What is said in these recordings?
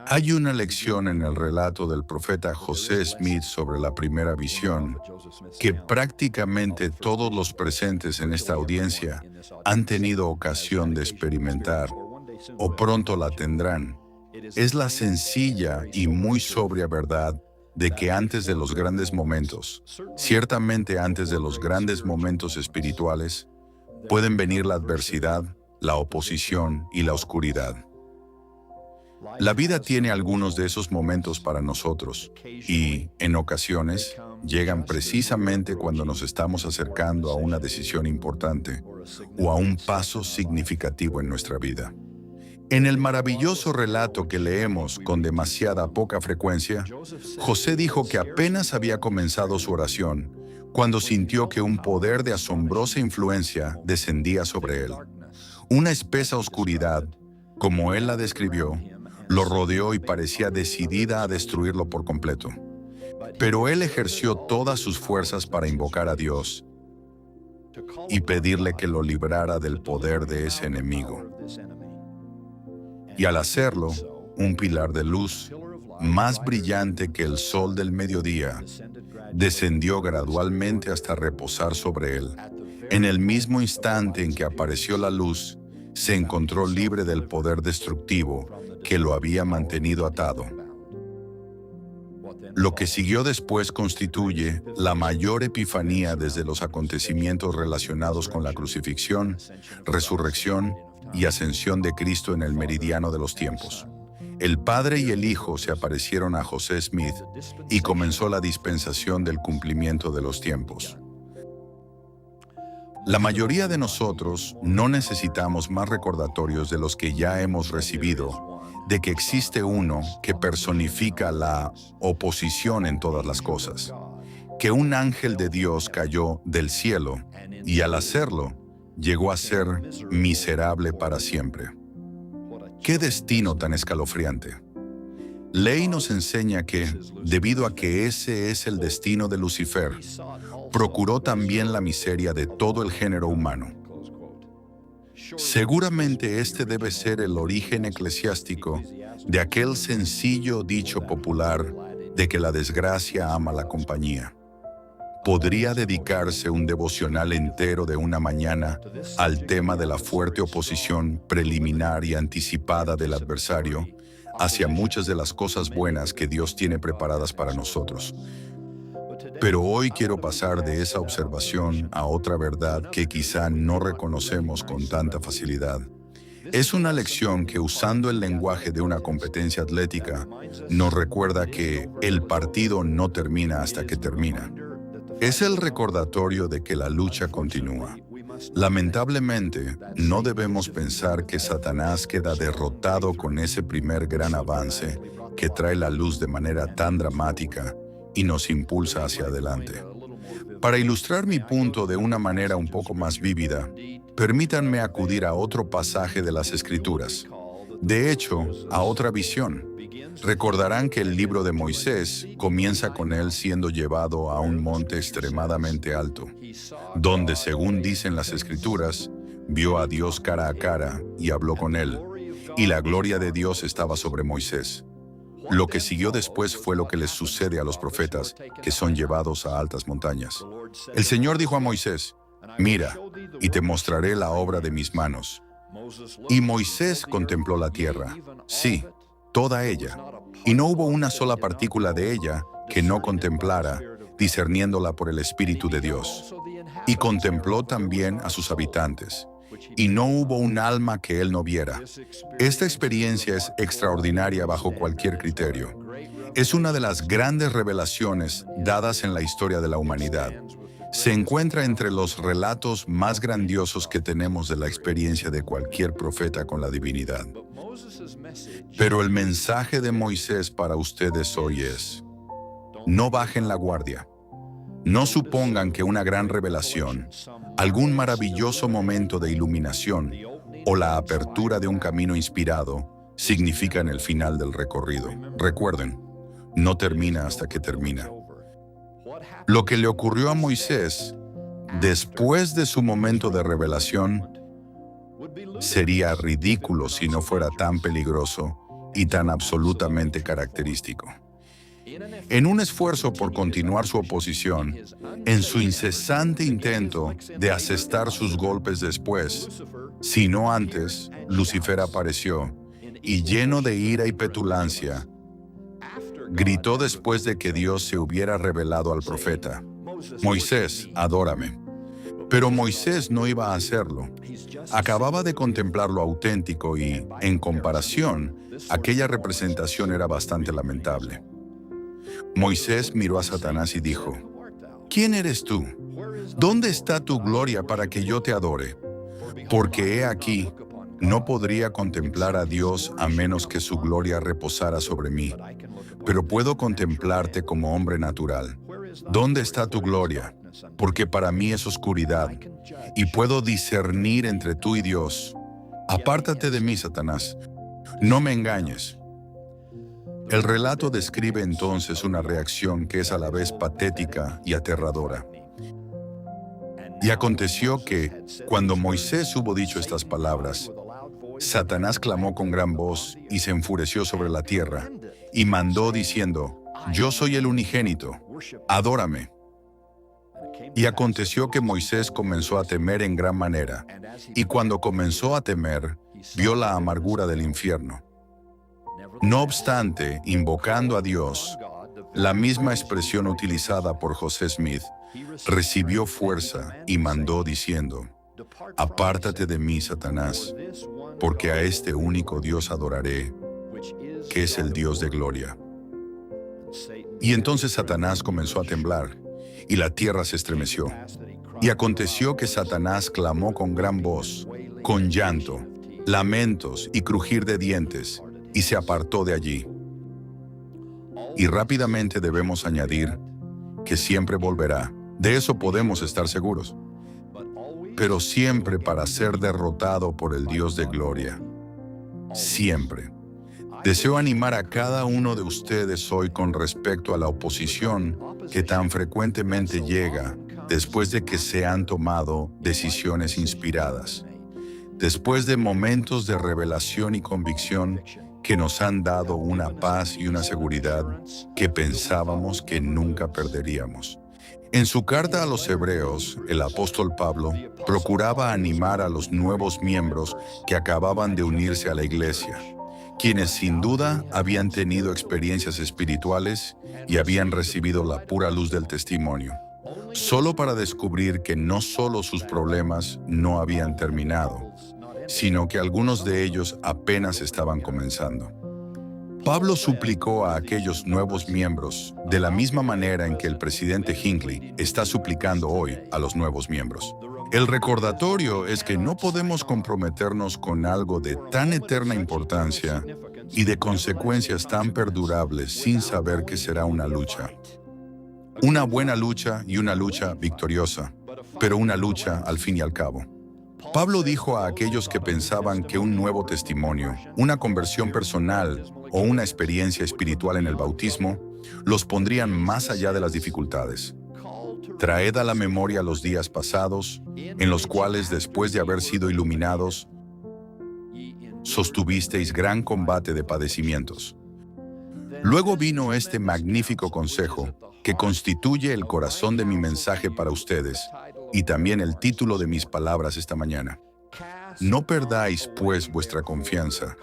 Hay una lección en el relato del profeta José Smith sobre la primera visión que prácticamente todos los presentes en esta audiencia han tenido ocasión de experimentar o pronto la tendrán. Es la sencilla y muy sobria verdad de que antes de los grandes momentos, ciertamente antes de los grandes momentos espirituales, pueden venir la adversidad, la oposición y la oscuridad. La vida tiene algunos de esos momentos para nosotros y, en ocasiones, llegan precisamente cuando nos estamos acercando a una decisión importante o a un paso significativo en nuestra vida. En el maravilloso relato que leemos con demasiada poca frecuencia, José dijo que apenas había comenzado su oración cuando sintió que un poder de asombrosa influencia descendía sobre él. Una espesa oscuridad, como él la describió, lo rodeó y parecía decidida a destruirlo por completo. Pero él ejerció todas sus fuerzas para invocar a Dios y pedirle que lo librara del poder de ese enemigo. Y al hacerlo, un pilar de luz, más brillante que el sol del mediodía, descendió gradualmente hasta reposar sobre él. En el mismo instante en que apareció la luz, se encontró libre del poder destructivo que lo había mantenido atado. Lo que siguió después constituye la mayor epifanía desde los acontecimientos relacionados con la crucifixión, resurrección y ascensión de Cristo en el meridiano de los tiempos. El Padre y el Hijo se aparecieron a José Smith y comenzó la dispensación del cumplimiento de los tiempos. La mayoría de nosotros no necesitamos más recordatorios de los que ya hemos recibido de que existe uno que personifica la oposición en todas las cosas, que un ángel de Dios cayó del cielo y al hacerlo llegó a ser miserable para siempre. ¡Qué destino tan escalofriante! Ley nos enseña que, debido a que ese es el destino de Lucifer, procuró también la miseria de todo el género humano. Seguramente este debe ser el origen eclesiástico de aquel sencillo dicho popular de que la desgracia ama la compañía. Podría dedicarse un devocional entero de una mañana al tema de la fuerte oposición preliminar y anticipada del adversario hacia muchas de las cosas buenas que Dios tiene preparadas para nosotros. Pero hoy quiero pasar de esa observación a otra verdad que quizá no reconocemos con tanta facilidad. Es una lección que, usando el lenguaje de una competencia atlética, nos recuerda que el partido no termina hasta que termina. Es el recordatorio de que la lucha continúa. Lamentablemente, no debemos pensar que Satanás queda derrotado con ese primer gran avance que trae la luz de manera tan dramática y nos impulsa hacia adelante. Para ilustrar mi punto de una manera un poco más vívida, permítanme acudir a otro pasaje de las Escrituras. De hecho, a otra visión. Recordarán que el libro de Moisés comienza con él siendo llevado a un monte extremadamente alto, donde, según dicen las Escrituras, vio a Dios cara a cara y habló con él, y la gloria de Dios estaba sobre Moisés. Lo que siguió después fue lo que les sucede a los profetas, que son llevados a altas montañas. El Señor dijo a Moisés: «Mira, y te mostraré la obra de mis manos». Y Moisés contempló la tierra, sí, toda ella, y no hubo una sola partícula de ella que no contemplara, discerniéndola por el Espíritu de Dios. Y contempló también a sus habitantes, y no hubo un alma que él no viera. Esta experiencia es extraordinaria bajo cualquier criterio. Es una de las grandes revelaciones dadas en la historia de la humanidad. Se encuentra entre los relatos más grandiosos que tenemos de la experiencia de cualquier profeta con la divinidad. Pero el mensaje de Moisés para ustedes hoy es: no bajen la guardia. No supongan que una gran revelación, algún maravilloso momento de iluminación o la apertura de un camino inspirado significan el final del recorrido. Recuerden, no termina hasta que termina. Lo que le ocurrió a Moisés después de su momento de revelación sería ridículo si no fuera tan peligroso y tan absolutamente característico. En un esfuerzo por continuar su oposición, en su incesante intento de asestar sus golpes después, si no antes, Lucifer apareció y lleno de ira y petulancia, gritó después de que Dios se hubiera revelado al profeta: Moisés, adórame. Pero Moisés no iba a hacerlo. Acababa de contemplar lo auténtico y, en comparación, aquella representación era bastante lamentable. Moisés miró a Satanás y dijo: ¿Quién eres tú? ¿Dónde está tu gloria para que yo te adore? Porque he aquí, no podría contemplar a Dios a menos que su gloria reposara sobre mí, pero puedo contemplarte como hombre natural. ¿Dónde está tu gloria? Porque para mí es oscuridad, y puedo discernir entre tú y Dios. Apártate de mí, Satanás. No me engañes. El relato describe entonces una reacción que es a la vez patética y aterradora. Y aconteció que, cuando Moisés hubo dicho estas palabras, Satanás clamó con gran voz y se enfureció sobre la tierra, y mandó diciendo: Yo soy el unigénito, adórame. Y aconteció que Moisés comenzó a temer en gran manera, y cuando comenzó a temer, vio la amargura del infierno. No obstante, invocando a Dios, la misma expresión utilizada por José Smith, recibió fuerza y mandó diciendo: Apártate de mí, Satanás, porque a este único Dios adoraré, que es el Dios de gloria. Y entonces Satanás comenzó a temblar, y la tierra se estremeció. Y aconteció que Satanás clamó con gran voz, con llanto, lamentos y crujir de dientes, y se apartó de allí. Y rápidamente debemos añadir que siempre volverá. De eso podemos estar seguros. Pero siempre para ser derrotado por el Dios de gloria. Siempre. Deseo animar a cada uno de ustedes hoy con respecto a la oposición que tan frecuentemente llega después de que se han tomado decisiones inspiradas, después de momentos de revelación y convicción que nos han dado una paz y una seguridad que pensábamos que nunca perderíamos. En su carta a los Hebreos, el apóstol Pablo procuraba animar a los nuevos miembros que acababan de unirse a la iglesia, quienes sin duda habían tenido experiencias espirituales y habían recibido la pura luz del testimonio, solo para descubrir que no solo sus problemas no habían terminado, sino que algunos de ellos apenas estaban comenzando. Pablo suplicó a aquellos nuevos miembros de la misma manera en que el presidente Hinckley está suplicando hoy a los nuevos miembros. El recordatorio es que no podemos comprometernos con algo de tan eterna importancia y de consecuencias tan perdurables sin saber que será una lucha. Una buena lucha y una lucha victoriosa, pero una lucha al fin y al cabo. Pablo dijo a aquellos que pensaban que un nuevo testimonio, una conversión personal o una experiencia espiritual en el bautismo los pondrían más allá de las dificultades. Traed a la memoria los días pasados, en los cuales, después de haber sido iluminados, sostuvisteis gran combate de padecimientos. Luego vino este magnífico consejo, que constituye el corazón de mi mensaje para ustedes, y también el título de mis palabras esta mañana. No perdáis, pues, vuestra confianza,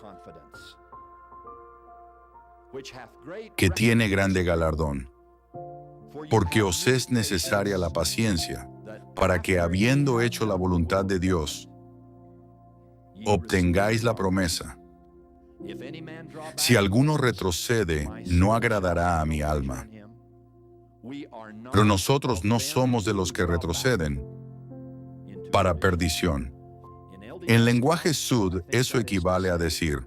que tiene grande galardón, porque os es necesaria la paciencia, para que, habiendo hecho la voluntad de Dios, obtengáis la promesa. Si alguno retrocede, no agradará a mi alma. Pero nosotros no somos de los que retroceden para perdición. En lenguaje sud, eso equivale a decir: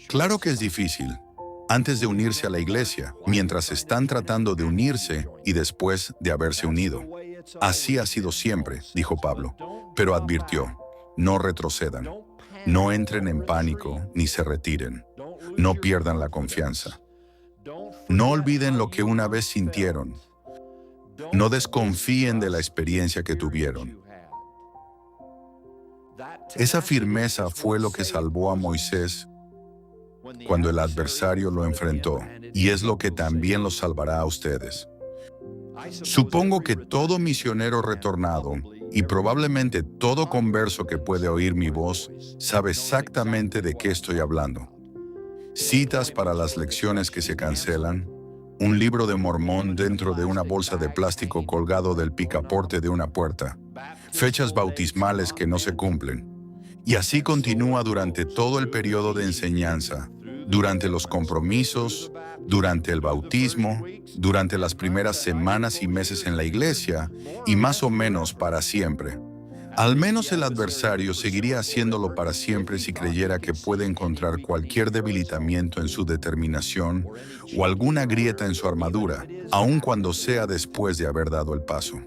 claro que es difícil, antes de unirse a la iglesia, mientras están tratando de unirse y después de haberse unido. Así ha sido siempre, dijo Pablo, pero advirtió: no retrocedan, no entren en pánico ni se retiren, no pierdan la confianza. No olviden lo que una vez sintieron, no desconfíen de la experiencia que tuvieron. Esa firmeza fue lo que salvó a Moisés cuando el adversario lo enfrentó, y es lo que también los salvará a ustedes. Supongo que todo misionero retornado, y probablemente todo converso que puede oír mi voz, sabe exactamente de qué estoy hablando. Citas para las lecciones que se cancelan, un libro de Mormón dentro de una bolsa de plástico colgado del picaporte de una puerta, fechas bautismales que no se cumplen. Y así continúa durante todo el periodo de enseñanza, durante los compromisos, durante el bautismo, durante las primeras semanas y meses en la iglesia, y más o menos para siempre. Al menos el adversario seguiría haciéndolo para siempre si creyera que puede encontrar cualquier debilitamiento en su determinación o alguna grieta en su armadura, aun cuando sea después de haber dado el paso.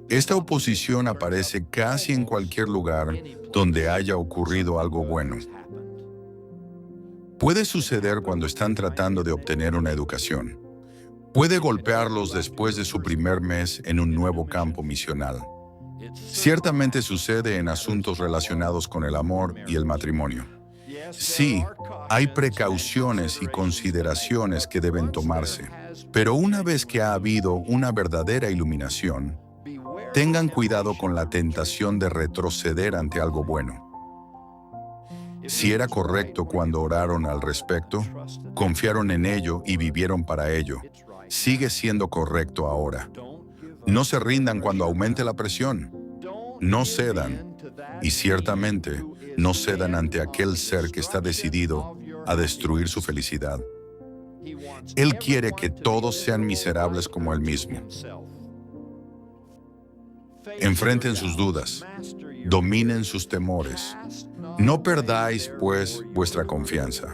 Esta oposición aparece casi en cualquier lugar donde haya ocurrido algo bueno. Puede suceder cuando están tratando de obtener una educación. Puede golpearlos después de su primer mes en un nuevo campo misional. Ciertamente sucede en asuntos relacionados con el amor y el matrimonio. Sí, hay precauciones y consideraciones que deben tomarse, pero una vez que ha habido una verdadera iluminación, tengan cuidado con la tentación de retroceder ante algo bueno. Si era correcto cuando oraron al respecto, confiaron en ello y vivieron para ello, sigue siendo correcto ahora. No se rindan cuando aumente la presión. No cedan, y ciertamente no cedan ante aquel ser que está decidido a destruir su felicidad. Él quiere que todos sean miserables como él mismo. Enfrenten sus dudas, dominen sus temores. No perdáis, pues, vuestra confianza.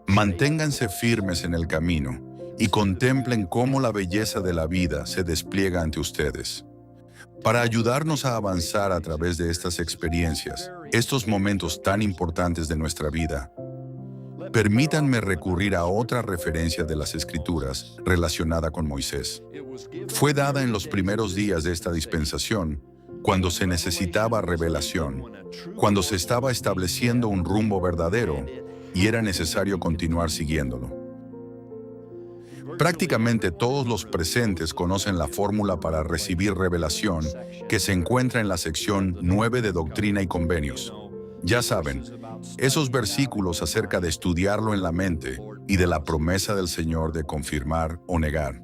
Manténganse firmes en el camino y contemplen cómo la belleza de la vida se despliega ante ustedes. Para ayudarnos a avanzar a través de estas experiencias, estos momentos tan importantes de nuestra vida, permítanme recurrir a otra referencia de las Escrituras relacionada con Moisés. Fue dada en los primeros días de esta dispensación, cuando se necesitaba revelación, cuando se estaba estableciendo un rumbo verdadero y era necesario continuar siguiéndolo. Prácticamente todos los presentes conocen la fórmula para recibir revelación que se encuentra en la sección 9 de Doctrina y Convenios. Ya saben, esos versículos acerca de estudiarlo en la mente y de la promesa del Señor de confirmar o negar.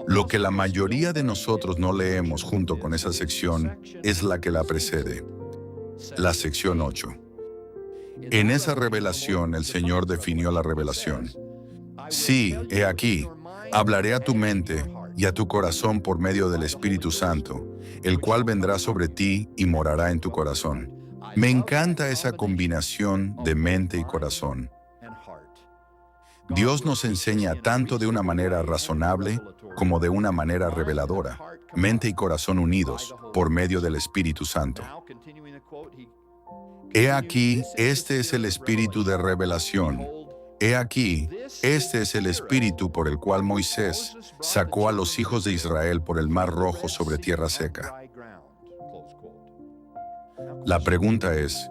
Lo que la mayoría de nosotros no leemos junto con esa sección es la que la precede, la sección 8. En esa revelación el Señor definió la revelación. Sí, he aquí, hablaré a tu mente y a tu corazón por medio del Espíritu Santo, el cual vendrá sobre ti y morará en tu corazón. Me encanta esa combinación de mente y corazón. Dios nos enseña tanto de una manera razonable como de una manera reveladora, mente y corazón unidos por medio del Espíritu Santo. He aquí, este es el espíritu de revelación. He aquí, este es el espíritu por el cual Moisés sacó a los hijos de Israel por el Mar Rojo sobre tierra seca. La pregunta es,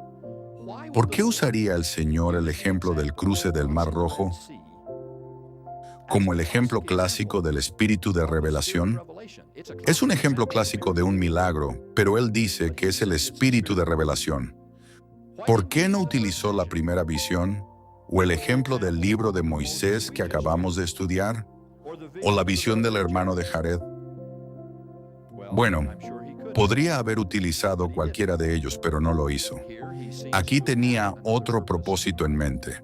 ¿por qué usaría el Señor el ejemplo del cruce del Mar Rojo como el ejemplo clásico del espíritu de revelación? Es un ejemplo clásico de un milagro, pero Él dice que es el espíritu de revelación. ¿Por qué no utilizó la primera visión, o el ejemplo del libro de Moisés que acabamos de estudiar, o la visión del hermano de Jared? Bueno, podría haber utilizado cualquiera de ellos, pero no lo hizo. Aquí tenía otro propósito en mente.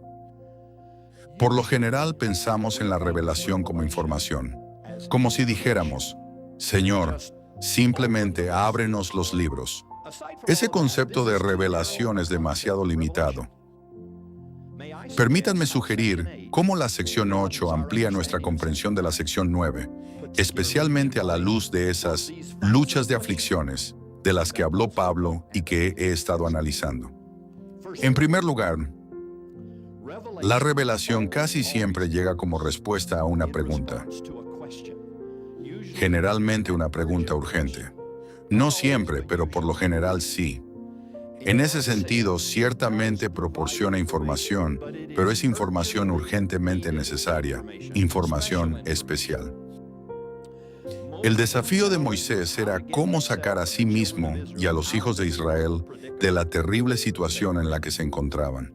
Por lo general pensamos en la revelación como información, como si dijéramos, Señor, simplemente ábrenos los libros. Ese concepto de revelación es demasiado limitado. Permítanme sugerir cómo la sección 8 amplía nuestra comprensión de la sección 9, especialmente a la luz de esas luchas de aflicciones de las que habló Pablo y que he estado analizando. En primer lugar, la revelación casi siempre llega como respuesta a una pregunta. Generalmente una pregunta urgente. No siempre, pero por lo general sí. En ese sentido, ciertamente proporciona información, pero es información urgentemente necesaria, información especial. El desafío de Moisés era cómo sacar a sí mismo y a los hijos de Israel de la terrible situación en la que se encontraban.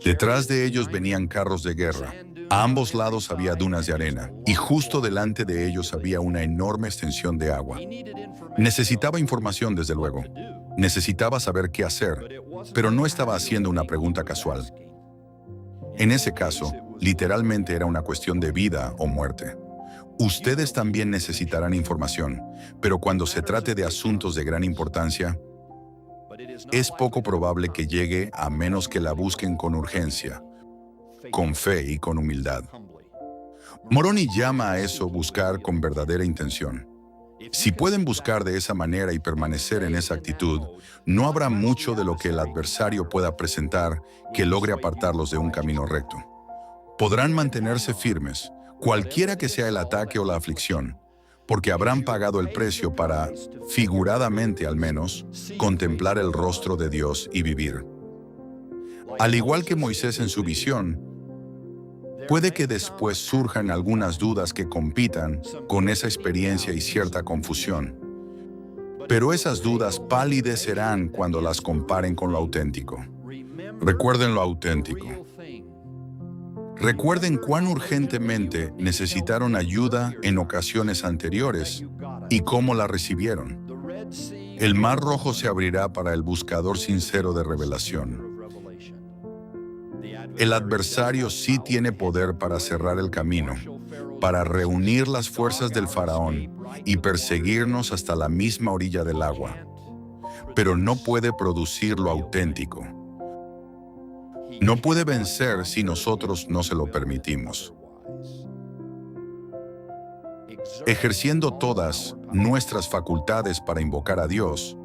Detrás de ellos venían carros de guerra. A ambos lados había dunas de arena, y justo delante de ellos había una enorme extensión de agua. Necesitaba información, desde luego. Necesitaba saber qué hacer, pero no estaba haciendo una pregunta casual. En ese caso, literalmente era una cuestión de vida o muerte. Ustedes también necesitarán información, pero cuando se trate de asuntos de gran importancia, es poco probable que llegue a menos que la busquen con urgencia, con fe y con humildad. Moroni llama a eso buscar con verdadera intención. Si pueden buscar de esa manera y permanecer en esa actitud, no habrá mucho de lo que el adversario pueda presentar que logre apartarlos de un camino recto. Podrán mantenerse firmes, cualquiera que sea el ataque o la aflicción, porque habrán pagado el precio para, figuradamente al menos, contemplar el rostro de Dios y vivir. Al igual que Moisés en su visión, puede que después surjan algunas dudas que compitan con esa experiencia y cierta confusión. Pero esas dudas palidecerán cuando las comparen con lo auténtico. Recuerden lo auténtico. Recuerden cuán urgentemente necesitaron ayuda en ocasiones anteriores y cómo la recibieron. El Mar Rojo se abrirá para el buscador sincero de revelación. El adversario sí tiene poder para cerrar el camino, para reunir las fuerzas del faraón y perseguirnos hasta la misma orilla del agua. Pero no puede producir lo auténtico. No puede vencer si nosotros no se lo permitimos. Ejerciendo todas nuestras facultades para invocar a Dios,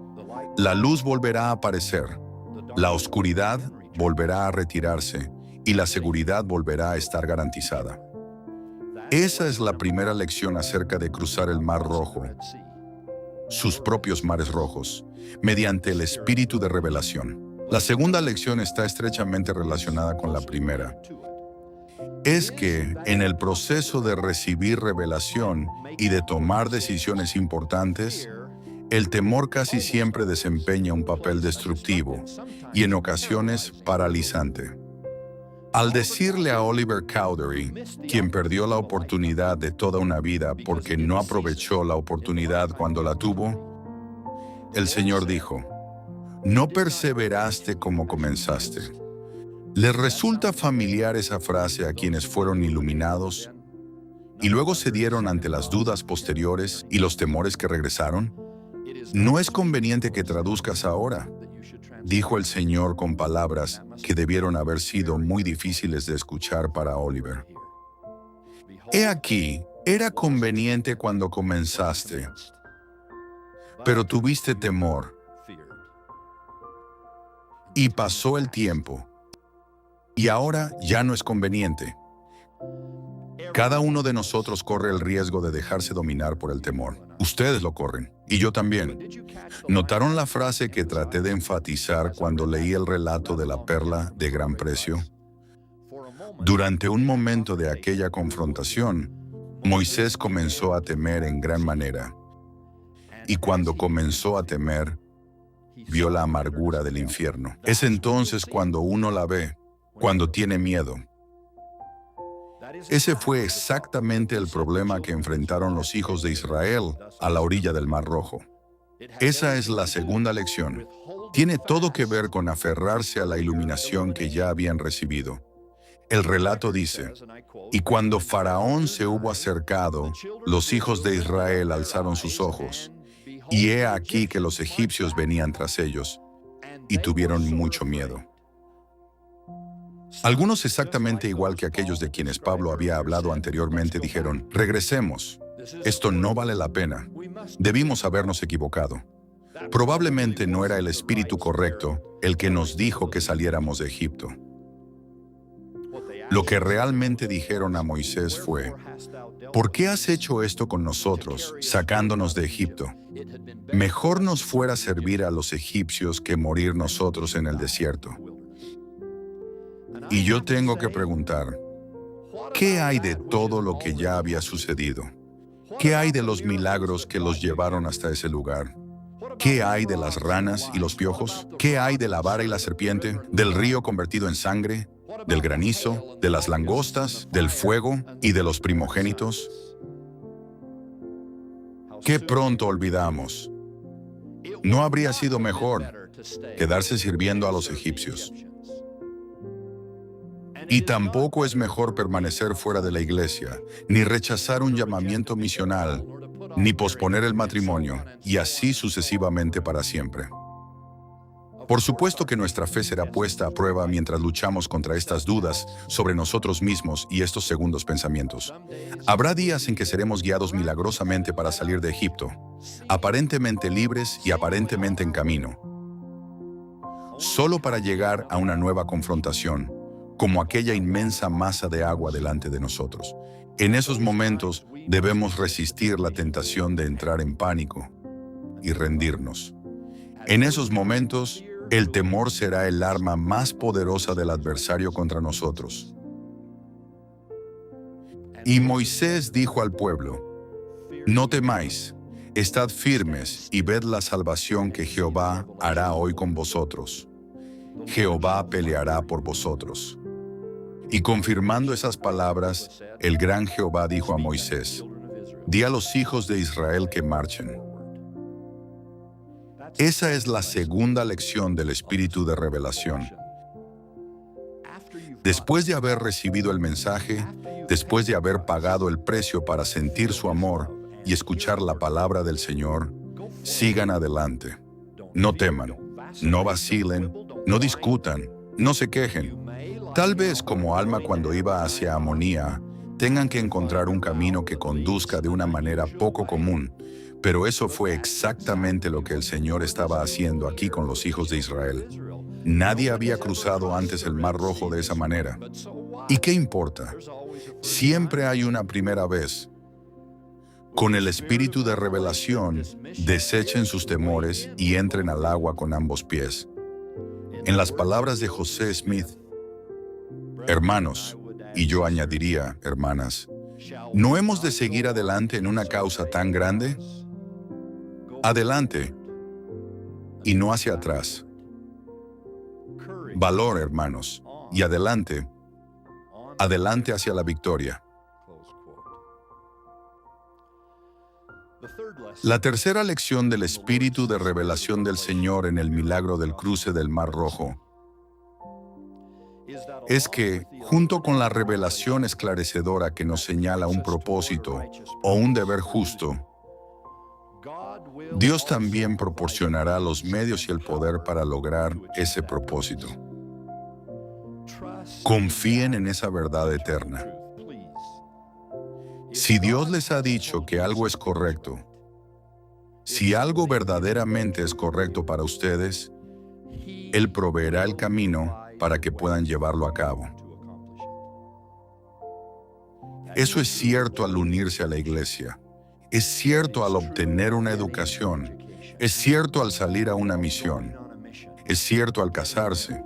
la luz volverá a aparecer, la oscuridad volverá a retirarse y la seguridad volverá a estar garantizada. Esa es la primera lección acerca de cruzar el Mar Rojo, sus propios mares rojos, mediante el espíritu de revelación. La segunda lección está estrechamente relacionada con la primera. Es que, en el proceso de recibir revelación y de tomar decisiones importantes, el temor casi siempre desempeña un papel destructivo y en ocasiones paralizante. Al decirle a Oliver Cowdery, quien perdió la oportunidad de toda una vida porque no aprovechó la oportunidad cuando la tuvo, el Señor dijo: «No perseveraste como comenzaste». ¿Les resulta familiar esa frase a quienes fueron iluminados y luego se dieron ante las dudas posteriores y los temores que regresaron? «No es conveniente que traduzcas ahora», dijo el Señor con palabras que debieron haber sido muy difíciles de escuchar para Oliver. «He aquí, era conveniente cuando comenzaste, pero tuviste temor. Y pasó el tiempo, y ahora ya no es conveniente». Cada uno de nosotros corre el riesgo de dejarse dominar por el temor. Ustedes lo corren, y yo también. ¿Notaron la frase que traté de enfatizar cuando leí el relato de la perla de gran precio? Durante un momento de aquella confrontación, Moisés comenzó a temer en gran manera. Y cuando comenzó a temer, vio la amargura del infierno. Es entonces cuando uno la ve, cuando tiene miedo. Ese fue exactamente el problema que enfrentaron los hijos de Israel a la orilla del Mar Rojo. Esa es la segunda lección. Tiene todo que ver con aferrarse a la iluminación que ya habían recibido. El relato dice: «Y cuando Faraón se hubo acercado, los hijos de Israel alzaron sus ojos, y he aquí que los egipcios venían tras ellos, y tuvieron mucho miedo». Algunos, exactamente igual que aquellos de quienes Pablo había hablado anteriormente, dijeron: «Regresemos. Esto no vale la pena. Debimos habernos equivocado. Probablemente no era el espíritu correcto el que nos dijo que saliéramos de Egipto». Lo que realmente dijeron a Moisés fue: ¿por qué has hecho esto con nosotros, sacándonos de Egipto? Mejor nos fuera servir a los egipcios que morir nosotros en el desierto. Y yo tengo que preguntar, ¿qué hay de todo lo que ya había sucedido? ¿Qué hay de los milagros que los llevaron hasta ese lugar? ¿Qué hay de las ranas y los piojos? ¿Qué hay de la vara y la serpiente? ¿Del río convertido en sangre? ¿Del granizo? ¿De las langostas? ¿Del fuego? ¿Y de los primogénitos? ¡Qué pronto olvidamos! ¿No habría sido mejor quedarse sirviendo a los egipcios? Y tampoco es mejor permanecer fuera de la iglesia, ni rechazar un llamamiento misional, ni posponer el matrimonio, y así sucesivamente para siempre. Por supuesto que nuestra fe será puesta a prueba mientras luchamos contra estas dudas sobre nosotros mismos y estos segundos pensamientos. Habrá días en que seremos guiados milagrosamente para salir de Egipto, aparentemente libres y aparentemente en camino, solo para llegar a una nueva confrontación, como aquella inmensa masa de agua delante de nosotros. En esos momentos debemos resistir la tentación de entrar en pánico y rendirnos. En esos momentos, el temor será el arma más poderosa del adversario contra nosotros. Y Moisés dijo al pueblo: no temáis, estad firmes y ved la salvación que Jehová hará hoy con vosotros. Jehová peleará por vosotros. Y confirmando esas palabras, el gran Jehová dijo a Moisés: di a los hijos de Israel que marchen. Esa es la segunda lección del espíritu de revelación. Después de haber recibido el mensaje, después de haber pagado el precio para sentir su amor y escuchar la palabra del Señor, sigan adelante. No teman, no vacilen, no discutan, no se quejen. Tal vez como Alma cuando iba hacia Amonía, tengan que encontrar un camino que conduzca de una manera poco común, pero eso fue exactamente lo que el Señor estaba haciendo aquí con los hijos de Israel. Nadie había cruzado antes el Mar Rojo de esa manera. ¿Y qué importa? Siempre hay una primera vez. Con el espíritu de revelación, desechen sus temores y entren al agua con ambos pies. En las palabras de José Smith, hermanos, y yo añadiría, hermanas, ¿no hemos de seguir adelante en una causa tan grande? Adelante, y no hacia atrás. Valor, hermanos, y adelante, adelante hacia la victoria. La tercera lección del espíritu de revelación del Señor en el milagro del cruce del Mar Rojo es que, junto con la revelación esclarecedora que nos señala un propósito o un deber justo, Dios también proporcionará los medios y el poder para lograr ese propósito. Confíen en esa verdad eterna. Si Dios les ha dicho que algo es correcto, si algo verdaderamente es correcto para ustedes, Él proveerá el camino para que puedan llevarlo a cabo. Eso es cierto al unirse a la iglesia. Es cierto al obtener una educación. Es cierto al salir a una misión. Es cierto al casarse.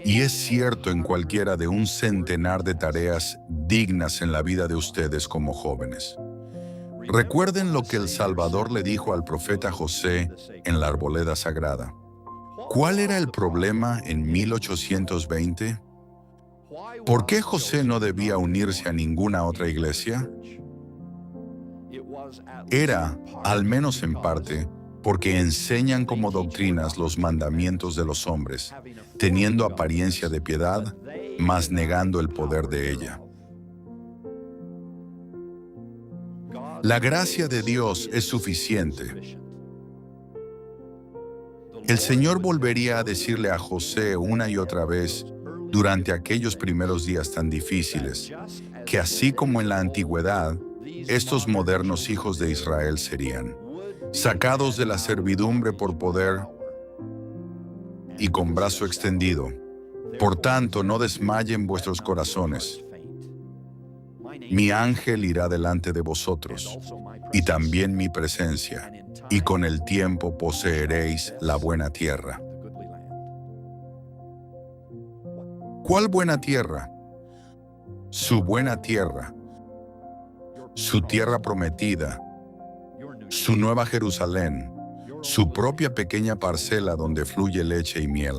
Y es cierto en cualquiera de un centenar de tareas dignas en la vida de ustedes como jóvenes. Recuerden lo que el Salvador le dijo al profeta José en la arboleda sagrada. ¿Cuál era el problema en 1820? ¿Por qué José no debía unirse a ninguna otra iglesia? Era, al menos en parte, porque enseñan como doctrinas los mandamientos de los hombres, teniendo apariencia de piedad, mas negando el poder de ella. La gracia de Dios es suficiente. El Señor volvería a decirle a José una y otra vez durante aquellos primeros días tan difíciles, que así como en la antigüedad, estos modernos hijos de Israel serían sacados de la servidumbre por poder y con brazo extendido, Por tanto, no desmayen vuestros corazones. Mi ángel irá delante de vosotros, y también mi presencia, y con el tiempo poseeréis la buena tierra. ¿Cuál buena tierra? Su buena tierra, su tierra prometida, su nueva Jerusalén, su propia pequeña parcela donde fluye leche y miel,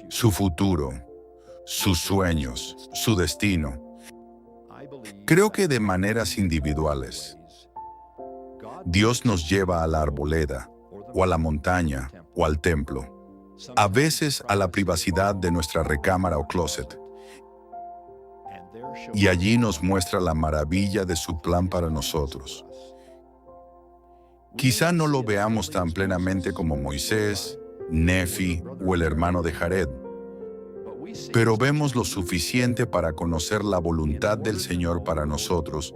su futuro, sus sueños, su destino. Creo que de maneras individuales, Dios nos lleva a la arboleda, o a la montaña, o al templo, a veces a la privacidad de nuestra recámara o closet, y allí nos muestra la maravilla de su plan para nosotros. Quizá no lo veamos tan plenamente como Moisés, Nefi o el hermano de Jared, pero vemos lo suficiente para conocer la voluntad del Señor para nosotros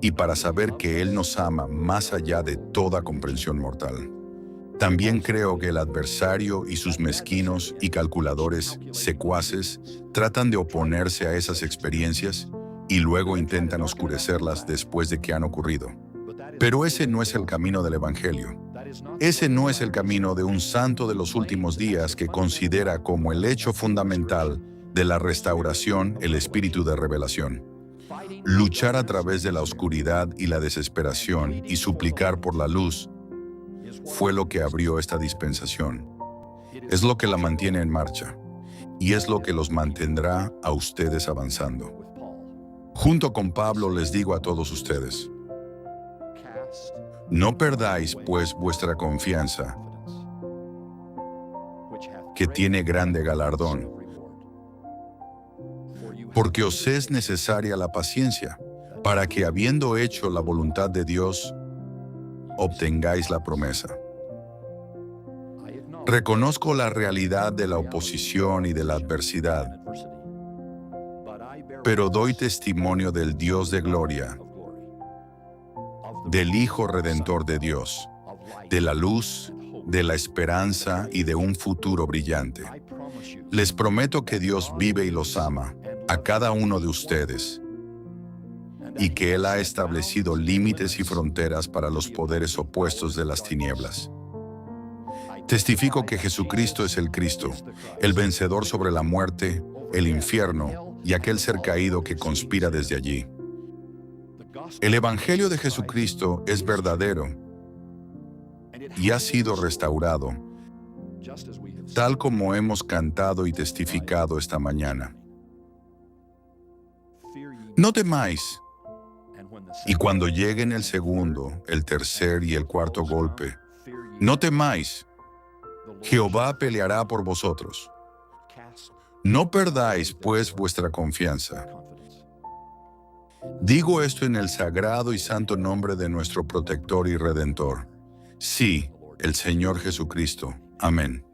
y para saber que Él nos ama más allá de toda comprensión mortal. También creo que el adversario y sus mezquinos y calculadores secuaces tratan de oponerse a esas experiencias y luego intentan oscurecerlas después de que han ocurrido. Pero ese no es el camino del Evangelio. Ese no es el camino de un santo de los últimos días que considera como el hecho fundamental de la restauración el espíritu de revelación. Luchar a través de la oscuridad y la desesperación y suplicar por la luz fue lo que abrió esta dispensación. Es lo que la mantiene en marcha y es lo que los mantendrá a ustedes avanzando. Junto con Pablo les digo a todos ustedes: no perdáis pues vuestra confianza, que tiene grande galardón, porque os es necesaria la paciencia, para que habiendo hecho la voluntad de Dios, obtengáis la promesa. Reconozco la realidad de la oposición y de la adversidad, pero doy testimonio del Dios de gloria, del Hijo Redentor de Dios, de la luz, de la esperanza y de un futuro brillante. Les prometo que Dios vive y los ama, a cada uno de ustedes, y que Él ha establecido límites y fronteras para los poderes opuestos de las tinieblas. Testifico que Jesucristo es el Cristo, el vencedor sobre la muerte, el infierno y aquel ser caído que conspira desde allí. El Evangelio de Jesucristo es verdadero y ha sido restaurado, tal como hemos cantado y testificado esta mañana. No temáis, y cuando lleguen el segundo, el tercer y el cuarto golpe, no temáis, Jehová peleará por vosotros. No perdáis, pues, vuestra confianza. Digo esto en el sagrado y santo nombre de nuestro protector y redentor. Sí, el Señor Jesucristo. Amén.